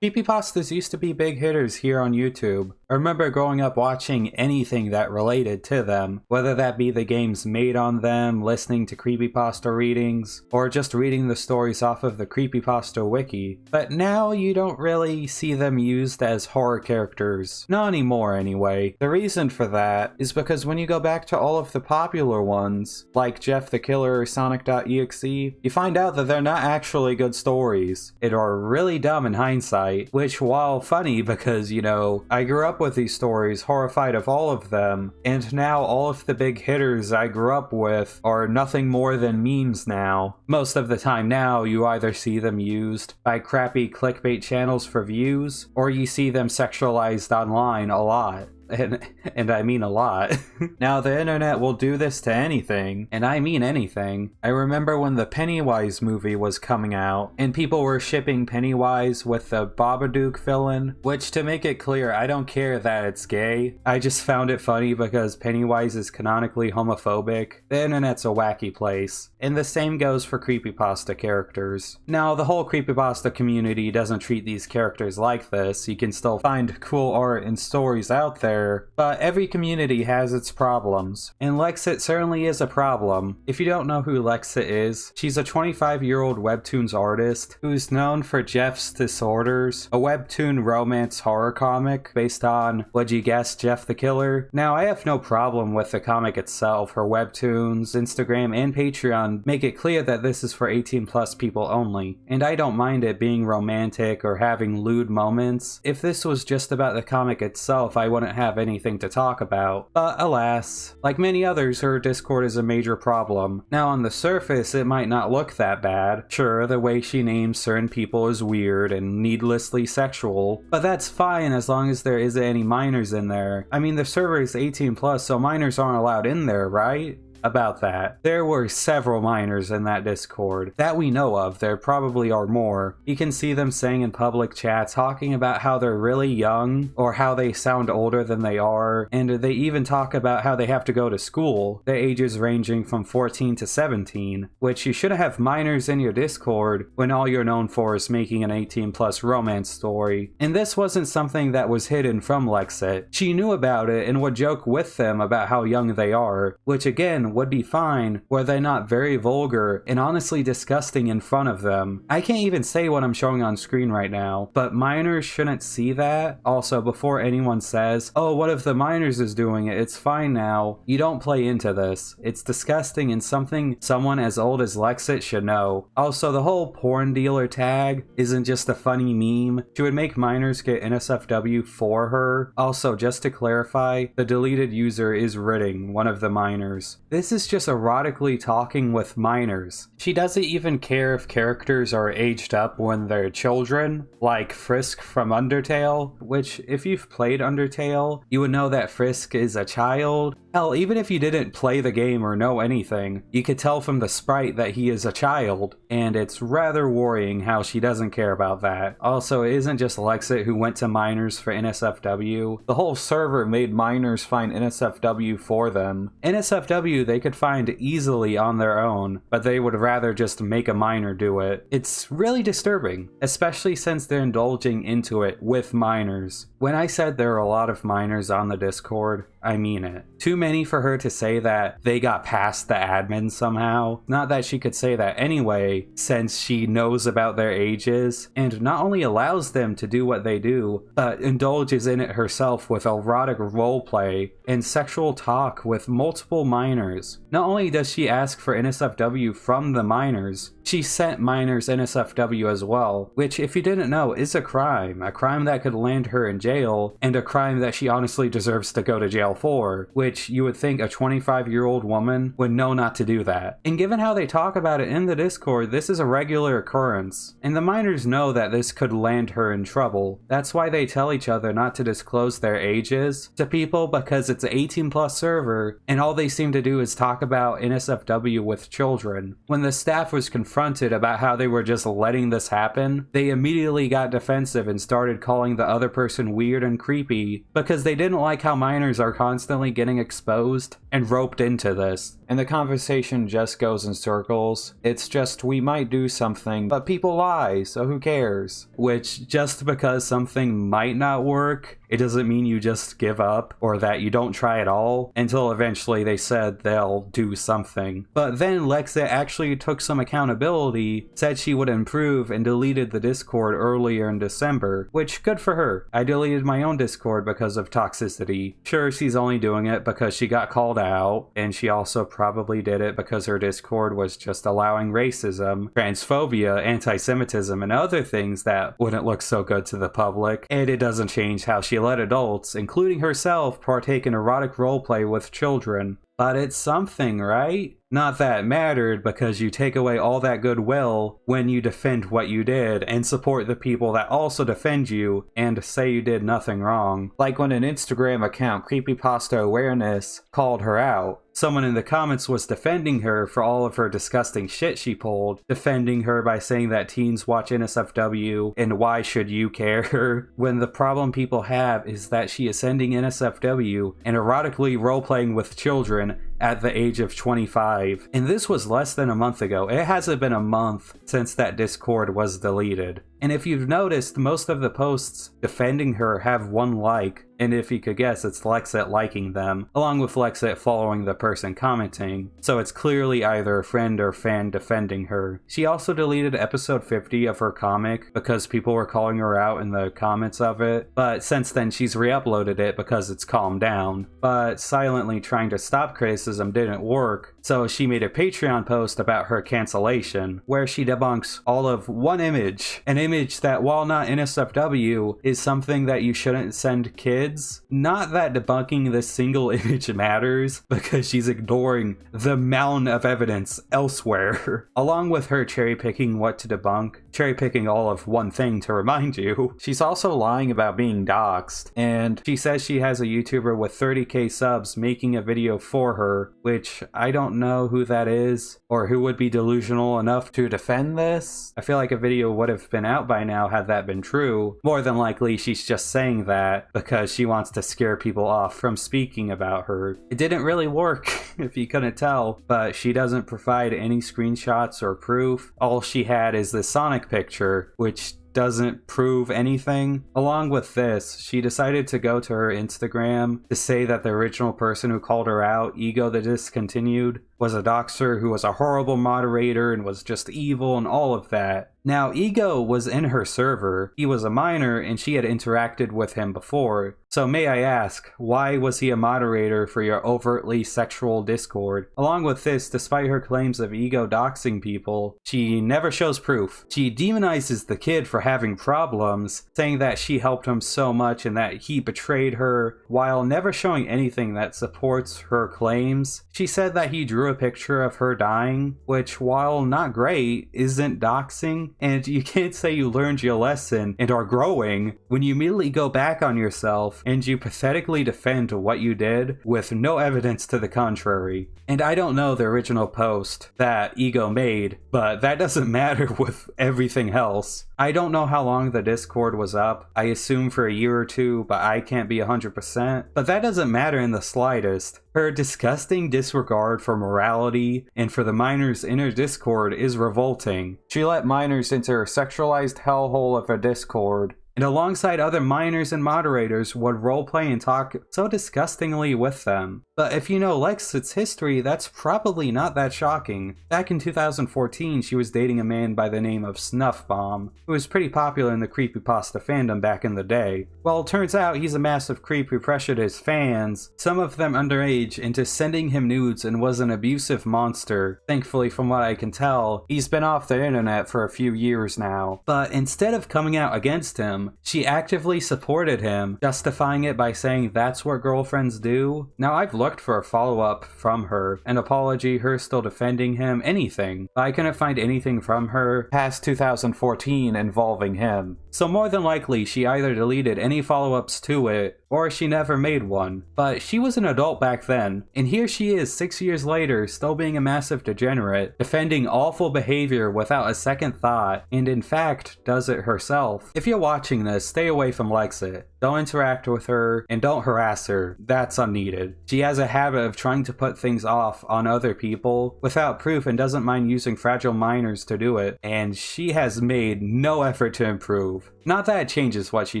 Creepypastas used to be big hitters here on YouTube. I remember growing up watching anything that related to them, whether that be the games made on them, listening to creepypasta readings, or just reading the stories off of the creepypasta wiki. But now you don't really see them used as horror characters. Not anymore anyway. The reason for that is because when you go back to all of the popular ones, like Jeff the Killer or Sonic.exe, you find out that they're not actually good stories. It are really dumb in hindsight. Which, while funny because, you know, I grew up with these stories, horrified of all of them, and now all of the big hitters I grew up with are nothing more than memes now. Most of the time now, you either see them used by crappy clickbait channels for views, or you see them sexualized online a lot. And I mean a lot. Now, the internet will do this to anything, and I mean anything. I remember when the Pennywise movie was coming out, and people were shipping Pennywise with the Babadook villain, which, to make it clear, I don't care that it's gay. I just found it funny because Pennywise is canonically homophobic. The internet's a wacky place, and the same goes for creepypasta characters. Now, the whole creepypasta community doesn't treat these characters like this. You can still find cool art and stories out there, but every community has its problems, and Lexet certainly is a problem. If you don't know who Lexet is, she's a 25-year-old Webtoons artist who's known for Jeff's Disorders, a Webtoon romance horror comic based on, would you guess, Jeff the Killer? Now, I have no problem with the comic itself. Her Webtoons, Instagram, and Patreon make it clear that this is for 18+ people only, and I don't mind it being romantic or having lewd moments. If this was just about the comic itself, I wouldn't have anything to talk about. But alas, like many others, her Discord is a major problem. Now, on the surface, it might not look that bad. Sure, the way she names certain people is weird and needlessly sexual, but that's fine as long as there isn't any minors in there. I mean, the server is 18+, so minors aren't allowed in there, right? About that. There were several minors in that Discord. That we know of, there probably are more. You can see them saying in public chats, talking about how they're really young, or how they sound older than they are, and they even talk about how they have to go to school, their ages ranging from 14 to 17, which you shouldn't have minors in your Discord when all you're known for is making an 18+ romance story. And this wasn't something that was hidden from Lexet. She knew about it and would joke with them about how young they are, which again, would be fine were they not very vulgar and honestly disgusting in front of them. I can't even say what I'm showing on screen right now, but minors shouldn't see that. Also, before anyone says, oh, what if the minors is doing it, it's fine now, you don't play into this. It's disgusting and something someone as old as Lexet should know. Also, the whole porn dealer tag isn't just a funny meme. She would make minors get NSFW for her. Also, just to clarify, the deleted user is Ridding, one of the minors. This is just erotically talking with minors. She doesn't even care if characters are aged up when they're children, like Frisk from Undertale, which if you've played Undertale, you would know that Frisk is a child. Hell, even if you didn't play the game or know anything, you could tell from the sprite that he is a child, and it's rather worrying how she doesn't care about that. Also, it isn't just Lexet who went to minors for NSFW. The whole server made minors find NSFW for them. NSFW they could find easily on their own, but they would rather just make a minor do it. It's really disturbing, especially since they're indulging into it with minors. When I said there are a lot of minors on the Discord, I mean it. Too many for her to say that they got past the admin somehow. Not that she could say that anyway, since she knows about their ages, and not only allows them to do what they do, but indulges in it herself with erotic roleplay and sexual talk with multiple minors. Not only does she ask for NSFW from the minors, she sent minors NSFW as well, which if you didn't know is a crime that could land her in jail, and a crime that she honestly deserves to go to jail for, which you would think a 25-year-old woman would know not to do that. And given how they talk about it in the Discord, this is a regular occurrence, and the minors know that this could land her in trouble. That's why they tell each other not to disclose their ages to people, because it's an 18+ server, and all they seem to do is talk about NSFW with children. When the staff was confronted about how they were just letting this happen, they immediately got defensive and started calling the other person weird and creepy because they didn't like how minors are constantly getting exposed and roped into this. and the conversation just goes in circles. It's just, we might do something, but people lie, so who cares? Which, just because something might not work, it doesn't mean you just give up or that you don't try at all until eventually they said they'll do something. But then Lexet actually took some accountability, said she would improve, and deleted the Discord earlier in December, which good for her. I deleted my own Discord because of toxicity. Sure, she's only doing it because she got called out, and she also probably did it because her Discord was just allowing racism, transphobia, anti-Semitism, and other things that wouldn't look so good to the public. And it doesn't change how she let adults, including herself, partake in erotic roleplay with children. But it's something, right? Not that it mattered, because you take away all that goodwill when you defend what you did and support the people that also defend you and say you did nothing wrong. Like when an Instagram account, Creepypasta Awareness, called her out. Someone in the comments was defending her for all of her disgusting shit she pulled, defending her by saying that teens watch NSFW and why should you care, when the problem people have is that she is sending NSFW and erotically role-playing with children at the age of 25. And this was less than a month ago. It hasn't been a month since that Discord was deleted. And if you've noticed, most of the posts defending her have one like, and if you could guess, it's Lexet liking them, along with Lexet following the person commenting, so it's clearly either a friend or fan defending her. She also deleted episode 50 of her comic because people were calling her out in the comments of it, but since then she's re-uploaded it because it's calmed down. But silently trying to stop criticism didn't work, so she made a Patreon post about her cancellation, where she debunks all of one image, an image that, while not NSFW, is something that you shouldn't send kids. Not that debunking this single image matters, because she's ignoring the mountain of evidence elsewhere. Along with her cherry-picking what to debunk, cherry-picking all of one thing to remind you, she's also lying about being doxxed, and she says she has a YouTuber with 30k subs making a video for her, which I don't know who that is, or who would be delusional enough to defend this. I feel like a video would have been out by now had that been true. More than likely she's just saying that because she wants to scare people off from speaking about her. It didn't really work, if you couldn't tell, but she doesn't provide any screenshots or proof. All she had is the Sonic picture, which doesn't prove anything. Along with this, she decided to go to her Instagram to say that the original person who called her out, Ego the Discontinued, was a doxer who was a horrible moderator and was just evil and all of that. Now, Ego was in her server, he was a minor, and she had interacted with him before. So may I ask, why was he a moderator for your overtly sexual Discord? Along with this, despite her claims of Ego doxing people, she never shows proof. She demonizes the kid for having problems, saying that she helped him so much and that he betrayed her, while never showing anything that supports her claims. She said that he drew a picture of her dying, which, while not great, isn't doxing, and you can't say you learned your lesson and are growing when you immediately go back on yourself and you pathetically defend what you did with no evidence to the contrary. And I don't know the original post that Ego made, but that doesn't matter with everything else. I don't know how long the Discord was up. I assume for a year or two, but I can't be 100%. But that doesn't matter in the slightest. Her disgusting disregard for morality and for the minors in her Discord is revolting. She let minors into her sexualized hellhole of a Discord, and alongside other minors and moderators would roleplay and talk so disgustingly with them. But if you know Lexet's history, that's probably not that shocking. Back in 2014, she was dating a man by the name of Snuff Bomb, who was pretty popular in the creepypasta fandom back in the day. Well, it turns out he's a massive creep who pressured his fans, some of them underage, into sending him nudes and was an abusive monster. Thankfully, from what I can tell, he's been off the internet for a few years now. But instead of coming out against him, she actively supported him, justifying it by saying that's what girlfriends do. Now, I've looked for a follow-up from her, an apology, her still defending him, anything, but I couldn't find anything from her past 2014 involving him. So more than likely, she either deleted any follow-ups to it, or she never made one. But she was an adult back then, and here she is 6 years later, still being a massive degenerate, defending awful behavior without a second thought, and in fact, does it herself. If you're watching this, stay away from Lexet. Don't interact with her, and don't harass her. That's unneeded. She has a habit of trying to put things off on other people without proof and doesn't mind using fragile minors to do it, and she has made no effort to improve. Not that it changes what she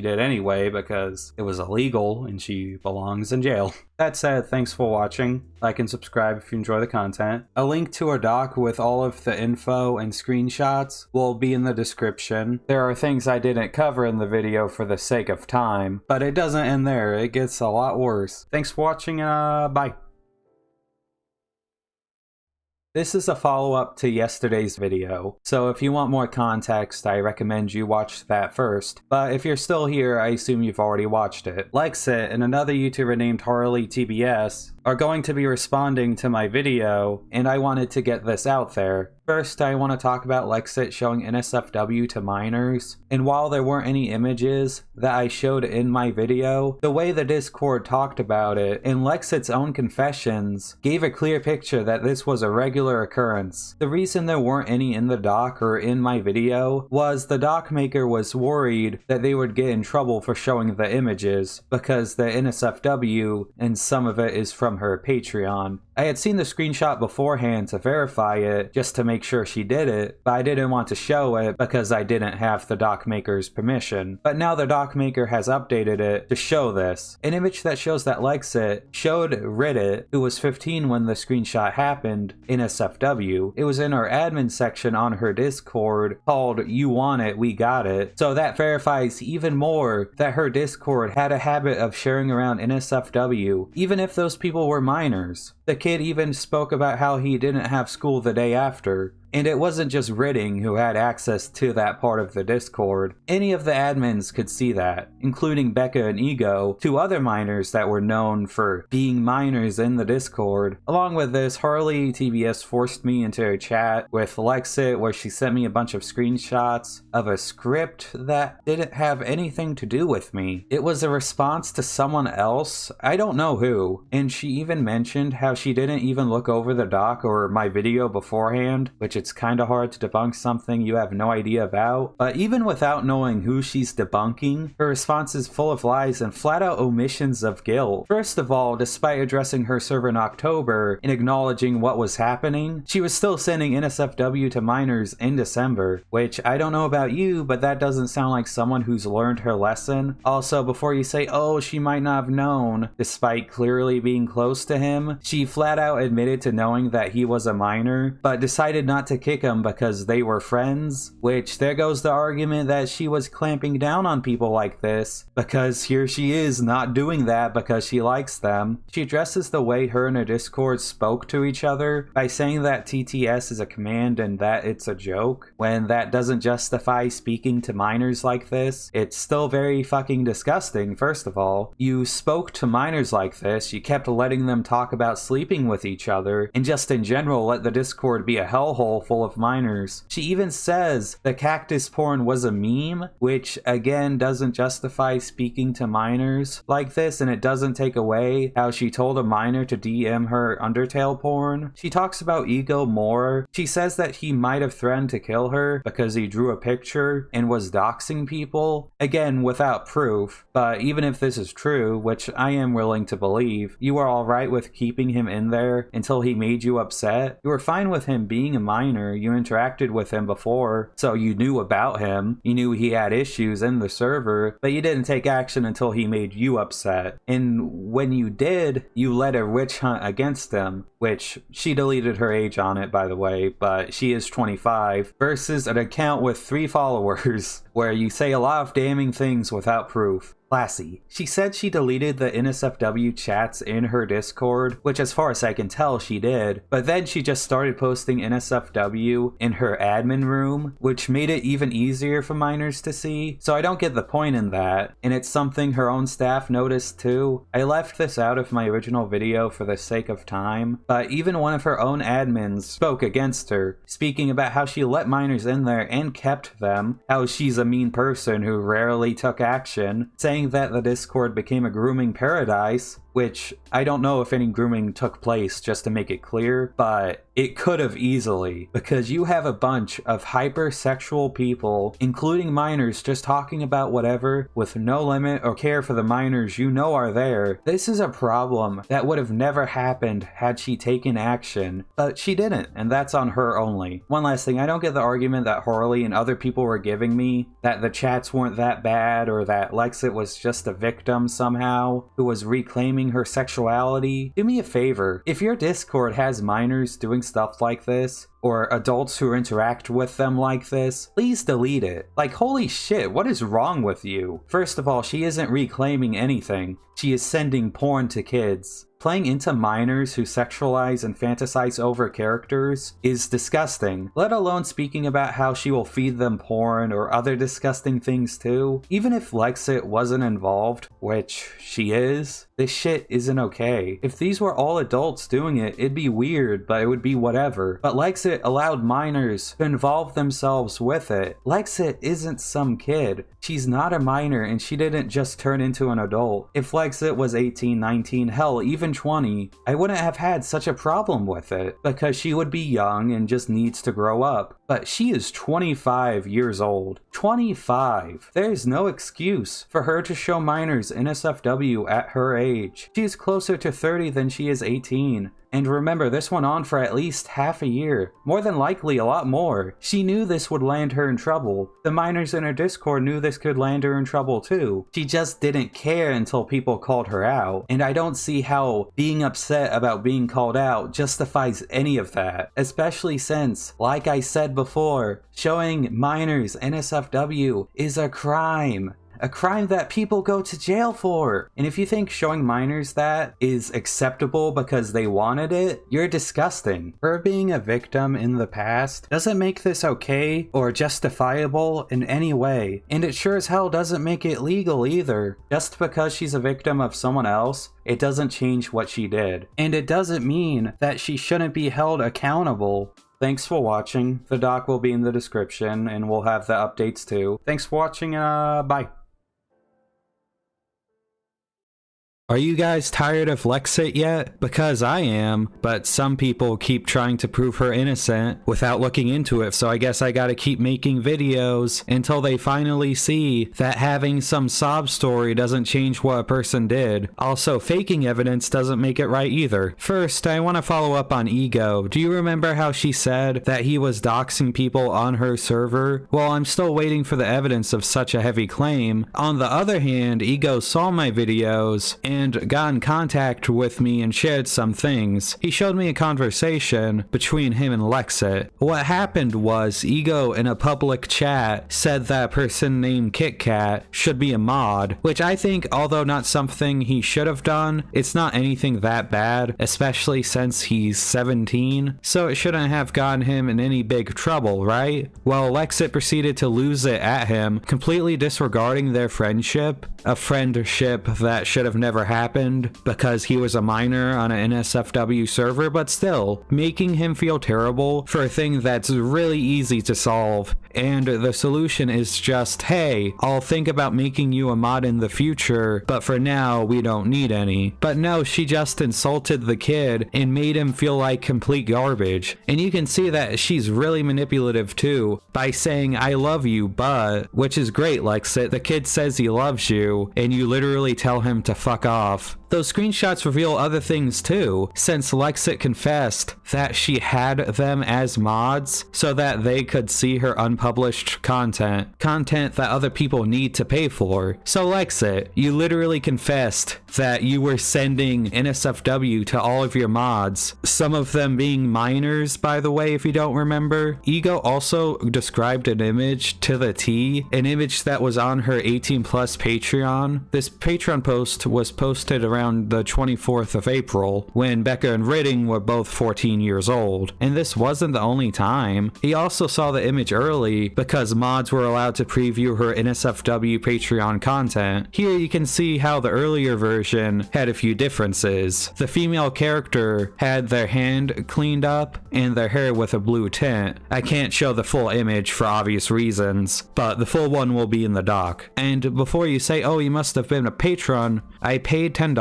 did anyway, because it was illegal and she belongs in jail. That said, thanks for watching. Like and subscribe if you enjoy the content. A link to her doc with all of the info and screenshots will be in the description. There are things I didn't cover in the video for the sake of time, but it doesn't end there. It gets a lot worse. Thanks for watching, bye. This is a follow-up to yesterday's video, so if you want more context, I recommend you watch that first. But if you're still here, I assume you've already watched it. Lexet and another YouTuber named HarleyTBS are going to be responding to my video, and I wanted to get this out there. First, I want to talk about Lexet showing NSFW to minors, and while there weren't any images that I showed in my video, the way the Discord talked about it, and Lexet's own confessions, gave a clear picture that this was a regular occurrence. The reason there weren't any in the doc or in my video was the doc maker was worried that they would get in trouble for showing the images, because the NSFW, and some of it is from her Patreon. I had seen the screenshot beforehand to verify it, just to make sure she did it, but I didn't want to show it because I didn't have the doc maker's permission. But now the doc maker has updated it to show this. An image that shows that Lexet showed Reddit, who was 15 when the screenshot happened, NSFW. It was in our admin section on her Discord called You Want It, We Got It. So that verifies even more that her Discord had a habit of sharing around NSFW, even if those people were minors. The kid even spoke about how he didn't have school the day after. And it wasn't just Ridding who had access to that part of the Discord. Any of the admins could see that, including Becca and Ego, two other minors that were known for being minors in the Discord. Along with this, HarleyTBS forced me into a chat with Lexet where she sent me a bunch of screenshots of a script that didn't have anything to do with me. It was a response to someone else, I don't know who, and she even mentioned how she didn't even look over the doc or my video beforehand, which it's kinda hard to debunk something you have no idea about. But even without knowing who she's debunking, her response is full of lies and flat out omissions of guilt. First of all, despite addressing her server in October and acknowledging what was happening, she was still sending NSFW to minors in December, which I don't know about you, but that doesn't sound like someone who's learned her lesson. Also, before you say, oh, she might not have known, despite clearly being close to him, she flat out admitted to knowing that he was a minor, but decided not to kick him because they were friends, which there goes the argument that she was clamping down on people like this, because here she is not doing that because she likes them. She addresses the way her and her Discord spoke to each other by saying that TTS is a command and that it's a joke, when that doesn't justify speaking to minors like this. It's still very fucking disgusting, first of all. You spoke to minors like this, you kept letting them talk about sleeping with each other, and just in general let the Discord be a hellhole full of minors. She even says the cactus porn was a meme, which again doesn't justify speaking to minors like this, and it doesn't take away how she told a minor to DM her Undertale porn. She talks about Ego more. She says that he might have threatened to kill her because he drew a picture and was doxing people, again without proof. But even if this is true, which I am willing to believe, you are alright with keeping him in there until he made you upset. You were fine with him being a minor, you interacted with him before, so you knew about him, you knew he had issues in the server, but you didn't take action until he made you upset. And when you did, you led a witch hunt against him, which she deleted her age on it, by the way, but she is 25, versus an account with 3 followers, where you say a lot of damning things without proof. Classy. She said she deleted the NSFW chats in her Discord, which as far as I can tell she did, but then she just started posting NSFW in her admin room, which made it even easier for minors to see, so I don't get the point in that, and it's something her own staff noticed too. I left this out of my original video for the sake of time, but even one of her own admins spoke against her, speaking about how she let minors in there and kept them, how she's a mean person who rarely took action, saying saying that the Discord became a grooming paradise, which I don't know if any grooming took place, just to make it clear, but it could have easily, because you have a bunch of hypersexual people, including minors, just talking about whatever with no limit or care for the minors you know are there. This is a problem that would have never happened had she taken action, but she didn't, and that's on her only. One last thing, I don't get the argument that Harley and other people were giving me, that the chats weren't that bad, or that Lexet was just a victim somehow, who was reclaiming her sexuality. Do me a favor, if your Discord has minors doing stuff like this, or adults who interact with them like this, please delete it. Like, holy shit, what is wrong with you? First of all, she isn't reclaiming anything. She is sending porn to kids. Playing into minors who sexualize and fantasize over characters is disgusting, let alone speaking about how she will feed them porn or other disgusting things too. Even if Lexet wasn't involved, which she is, this shit isn't okay. If these were all adults doing it, it'd be weird, but it would be whatever. But Lexet allowed minors to involve themselves with it. Lexet isn't some kid. She's not a minor, and she didn't just turn into an adult. If Lexet was 18, 19, hell, even 20, I wouldn't have had such a problem with it, because she would be young and just needs to grow up. But she is 25 years old. 25! There's no excuse for her to show minors NSFW at her age. She is closer to 30 than she is 18. And remember, this went on for at least half a year. More than likely, a lot more. She knew this would land her in trouble. The minors in her Discord knew this could land her in trouble too. She just didn't care until people called her out. And I don't see how being upset about being called out justifies any of that. Especially since, like I said before, showing minors NSFW is a crime. A crime that people go to jail for. And if you think showing minors that is acceptable because they wanted it, you're disgusting. Her being a victim in the past doesn't make this okay or justifiable in any way. And it sure as hell doesn't make it legal either. Just because she's a victim of someone else, it doesn't change what she did. And it doesn't mean that she shouldn't be held accountable. Thanks for watching. The doc will be in the description and we'll have the updates too. Thanks for watching, bye. Are you guys tired of Lexet yet? Because I am, but some people keep trying to prove her innocent without looking into it, so I guess I gotta keep making videos until they finally see that having some sob story doesn't change what a person did. Also, faking evidence doesn't make it right either. First, I want to follow up on Ego. Do you remember how she said that he was doxing people on her server? Well, I'm still waiting for the evidence of such a heavy claim. On the other hand, Ego saw my videos and got in contact with me and shared some things. He showed me a conversation between him and Lexet. What happened was Ego in a public chat said that a person named KitKat should be a mod, which I think, although not something he should have done, it's not anything that bad, especially since he's 17, so it shouldn't have gotten him in any big trouble, right? Well, Lexet proceeded to lose it at him, completely disregarding their friendship, a friendship that should have never happened because he was a minor on an NSFW server, but still, making him feel terrible for a thing that's really easy to solve. And the solution is just, hey, I'll think about making you a mod in the future, but for now, we don't need any. But no, she just insulted the kid and made him feel like complete garbage. And you can see that she's really manipulative too, by saying, I love you, but, which is great, Lexet. The kid says he loves you, and you literally tell him to fuck off. Those screenshots reveal other things too, since Lexet confessed that she had them as mods so that they could see her unpublished content that other people need to pay for. So Lexet, you literally confessed that you were sending NSFW to all of your mods, some of them being minors, by the way, if you don't remember. Ego also described an image to the T, an image that was on her 18+ Patreon. This Patreon post was posted posted around the 24th of April, when Becca and Ridding were both 14 years old. And this wasn't the only time. He also saw the image early because mods were allowed to preview her NSFW Patreon content. Here you can see how the earlier version had a few differences. The female character had their hand cleaned up and their hair with a blue tint. I can't show the full image for obvious reasons, but the full one will be in the doc. And before you say, oh, you must have been a patron, I paid $10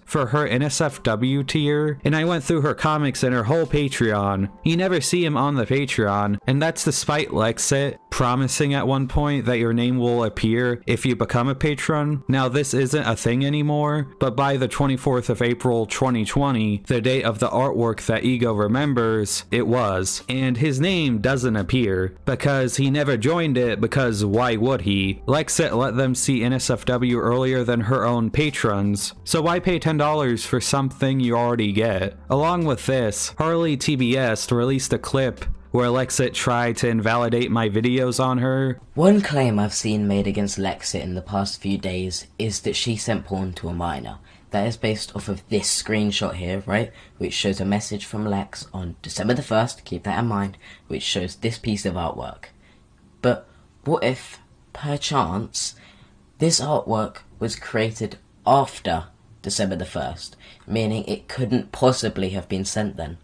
for her NSFW tier, and I went through her comics and her whole Patreon. You never see him on the Patreon, and that's despite Lexet promising at one point that your name will appear if you become a patron. Now this isn't a thing anymore, but by the 24th of April 2020, the date of the artwork that Ego remembers, it was. And his name doesn't appear, because he never joined it, because why would he? Lexet let them see NSFW earlier than her own patrons, so why pay $10 for something you already get? Along with this, Harley TBS released a clip where Lexet tried to invalidate my videos on her. One claim I've seen made against Lexet in the past few days is that she sent porn to a minor. That is based off of this screenshot here, right? Which shows a message from Lex on December the 1st, keep that in mind, which shows this piece of artwork. But what if, perchance, this artwork was created after December the 1st, meaning it couldn't possibly have been sent then?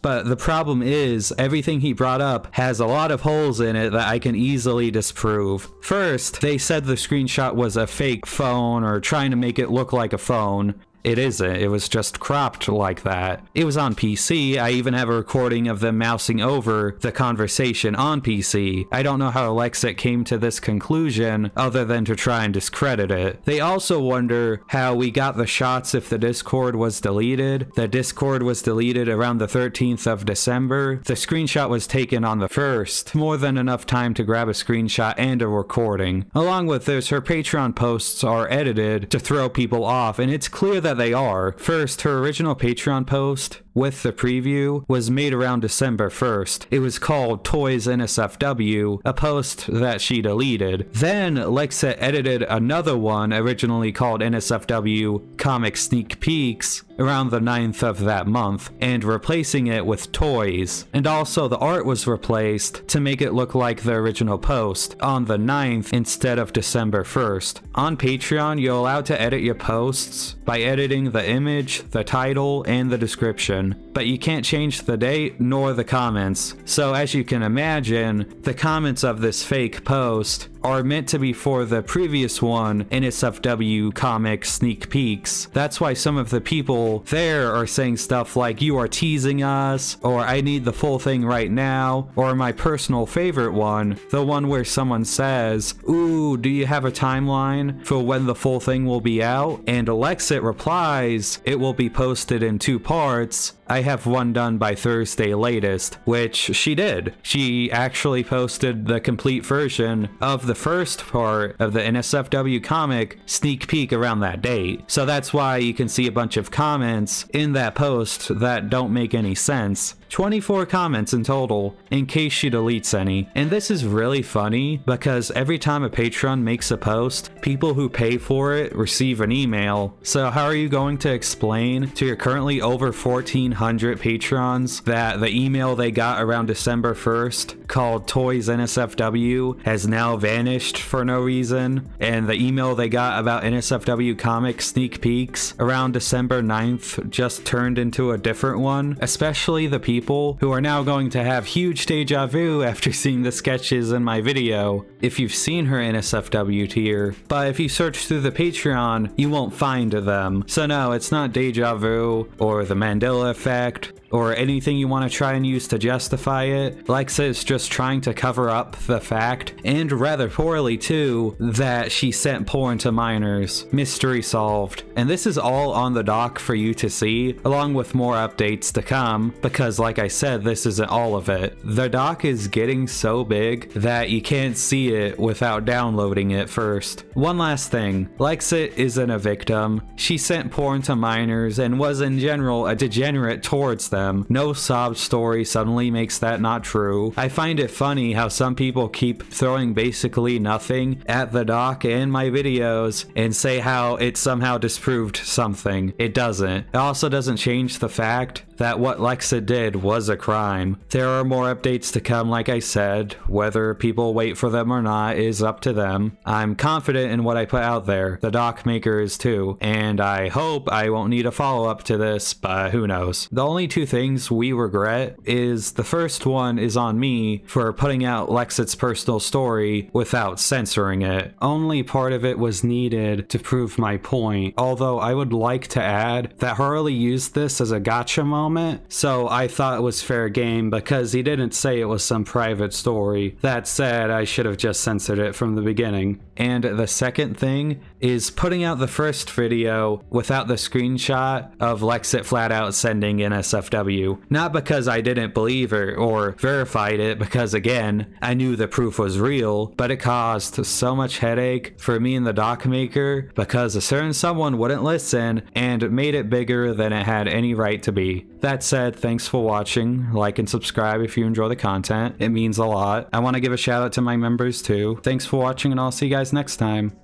But the problem is, everything he brought up has a lot of holes in it that I can easily disprove. First, they said the screenshot was a fake phone or trying to make it look like a phone. It isn't, it was just cropped like that. It was on PC, I even have a recording of them mousing over the conversation on PC. I don't know how Lexet came to this conclusion other than to try and discredit it. They also wonder how we got the shots if the Discord was deleted. The Discord was deleted around the 13th of December. The screenshot was taken on the 1st. More than enough time to grab a screenshot and a recording. Along with this, her Patreon posts are edited to throw people off, and it's clear that they are. First, her original Patreon post with the preview was made around December 1st. It was called Toys NSFW, a post that she deleted. Then Lexet edited another one originally called NSFW Comic Sneak Peeks around the 9th of that month, and replacing it with Toys. And also the art was replaced to make it look like the original post on the 9th instead of December 1st. On Patreon, you're allowed to edit your posts by editing the image, the title, and the description, but you can't change the date nor the comments. So as you can imagine, the comments of this fake post are meant to be for the previous one, NSFW Comic Sneak Peeks. That's why some of the people there are saying stuff like, you are teasing us, or I need the full thing right now, or my personal favorite one, the one where someone says, ooh, do you have a timeline for when the full thing will be out? And Lexet replies, it will be posted in 2 parts. I have one done by Thursday latest, which she did. She actually posted the complete version of the first part of the NSFW comic sneak peek around that date. So that's why you can see a bunch of comments in that post that don't make any sense. 24 comments in total, in case she deletes any. And this is really funny because every time a patron makes a post, people who pay for it receive an email. So how are you going to explain to your currently over 1,400 patrons that the email they got around December 1st called Toys NSFW has now vanished for no reason, and the email they got about NSFW comic sneak peeks around December 9th just turned into a different one? Especially the people who are now going to have huge deja vu after seeing the sketches in my video if you've seen her NSFW tier, but if you search through the Patreon, you won't find them. So no, it's not deja vu or the Mandela effect or anything you want to try and use to justify it. Lexet is just trying to cover up the fact, and rather poorly too, that she sent porn to minors. Mystery solved. And this is all on the doc for you to see, along with more updates to come, because like I said, this isn't all of it. The doc is getting so big that you can't see it without downloading it first. One last thing, Lexet isn't a victim. She sent porn to minors and was in general a degenerate towards them. them. No sob story suddenly makes that not true. I find it funny how some people keep throwing basically nothing at the doc and my videos and say how it somehow disproved something. It doesn't. It also doesn't change the fact that what Lexet did was a crime. There are more updates to come, like I said. Whether people wait for them or not is up to them. I'm confident in what I put out there. The doc maker is too, and I hope I won't need a follow-up to this, but who knows. The only two things we regret is the first one is on me for putting out Lexet's personal story without censoring it. Only part of it was needed to prove my point, although I would like to add that Harley used this as a gotcha moment, so I thought it was fair game because he didn't say it was some private story. That said, I should have just censored it from the beginning. And the second thing is putting out the first video without the screenshot of Lexet flat out sending NSFW. Not because I didn't believe it or verified it, because again, I knew the proof was real, but it caused so much headache for me and the doc maker because a certain someone wouldn't listen and made it bigger than it had any right to be. That said, thanks for watching. Like and subscribe if you enjoy the content. It means a lot. I want to give a shout out to my members too. Thanks for watching and I'll see you guys next time.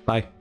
Bye.